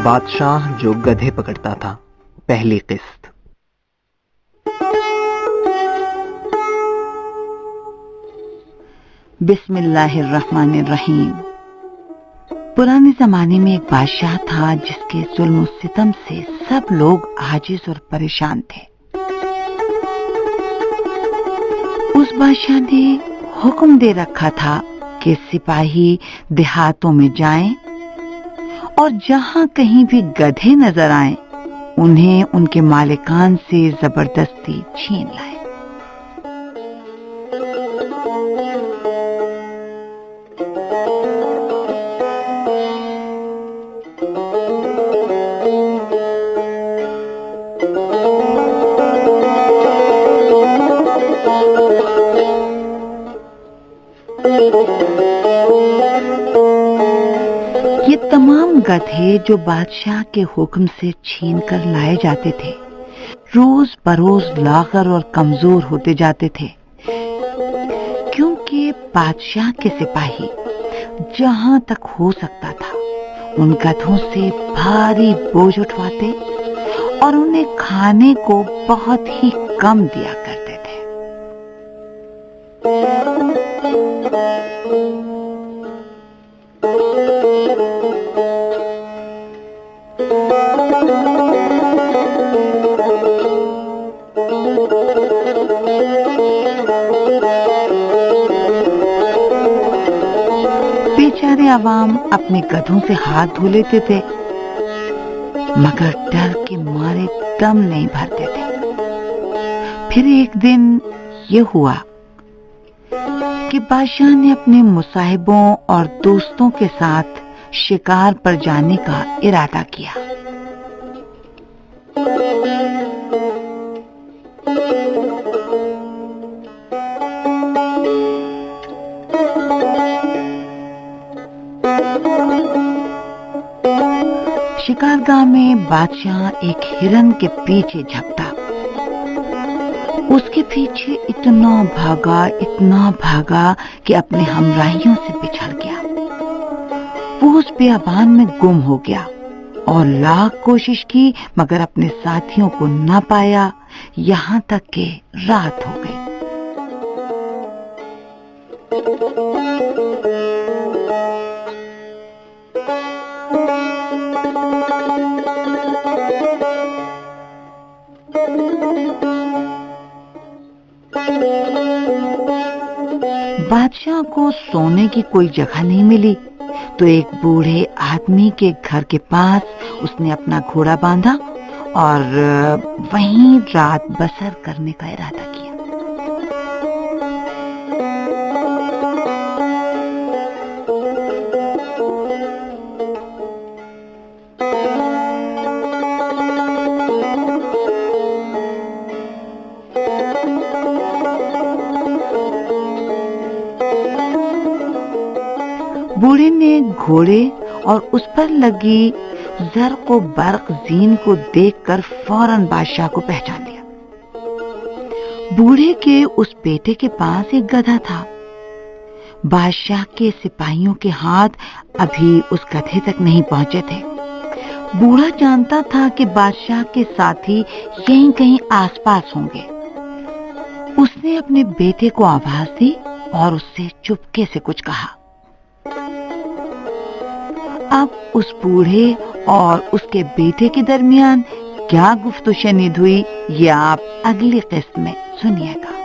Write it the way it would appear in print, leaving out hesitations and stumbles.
بادشاہ جو گدھے پکڑتا تھا، پہلی قسط۔ بسم اللہ الرحمن الرحیم۔ پرانے زمانے میں ایک بادشاہ تھا جس کے ظلم و ستم سے سب لوگ عاجز اور پریشان تھے۔ اس بادشاہ نے حکم دے رکھا تھا کہ سپاہی دیہاتوں میں جائیں اور جہاں کہیں بھی گدھے نظر آئیں انہیں ان کے مالکان سے زبردستی چھین لائیں۔ یہ تمام گدھے جو بادشاہ کے حکم سے چھین کر لائے جاتے تھے روز بروز لاغر اور کمزور ہوتے جاتے تھے، کیونکہ بادشاہ کے سپاہی جہاں تک ہو سکتا تھا ان گدھوں سے بھاری بوجھ اٹھواتے اور انہیں کھانے کو بہت ہی کم دیا کرتے تھے۔ بیچارے عوام اپنے گدھوں سے ہاتھ دھو لیتے تھے مگر ڈر کے مارے دم نہیں بھرتے تھے۔ پھر ایک دن یہ ہوا کہ بادشاہ نے اپنے مصاحبوں اور دوستوں کے ساتھ شکار پر جانے کا ارادہ کیا۔ شکارگاہ میں بادشاہ ایک ہرن کے پیچھے جھپٹا۔ اس کے پیچھے اتنا بھاگا کہ اپنے ہمراہیوں سے بچھڑ گیا۔ وہ اس بیابان میں گم ہو گیا اور لاکھ کوشش کی مگر اپنے ساتھیوں کو نہ پایا، یہاں تک کہ رات ہو گئی۔ بادشاہ کو سونے کی کوئی جگہ نہیں ملی تو ایک بوڑھے آدمی کے گھر کے پاس اس نے اپنا گھوڑا باندھا اور وہیں رات بسر کرنے کا ارادہ کیا۔ بوڑھے نے گھوڑے اور اس پر لگی زرق و برق زین کو دیکھ کر فوراً بادشاہ کو پہچان لیا۔ بوڑھے کے اس بیٹے کے پاس ایک گدھا تھا۔ بادشاہ کے سپاہیوں کے ہاتھ ابھی اس گدھے تک نہیں پہنچے تھے۔ بوڑھا جانتا تھا کہ بادشاہ کے ساتھی یہیں کہیں آس پاس ہوں گے۔ اس نے اپنے بیٹے کو آواز دی اور اس سے چپکے سے کچھ کہا۔ اب اس بوڑھے اور اس کے بیٹے کے درمیان کیا گفت و شنید ہوئی یہ آپ اگلی قسط میں سنیے گا۔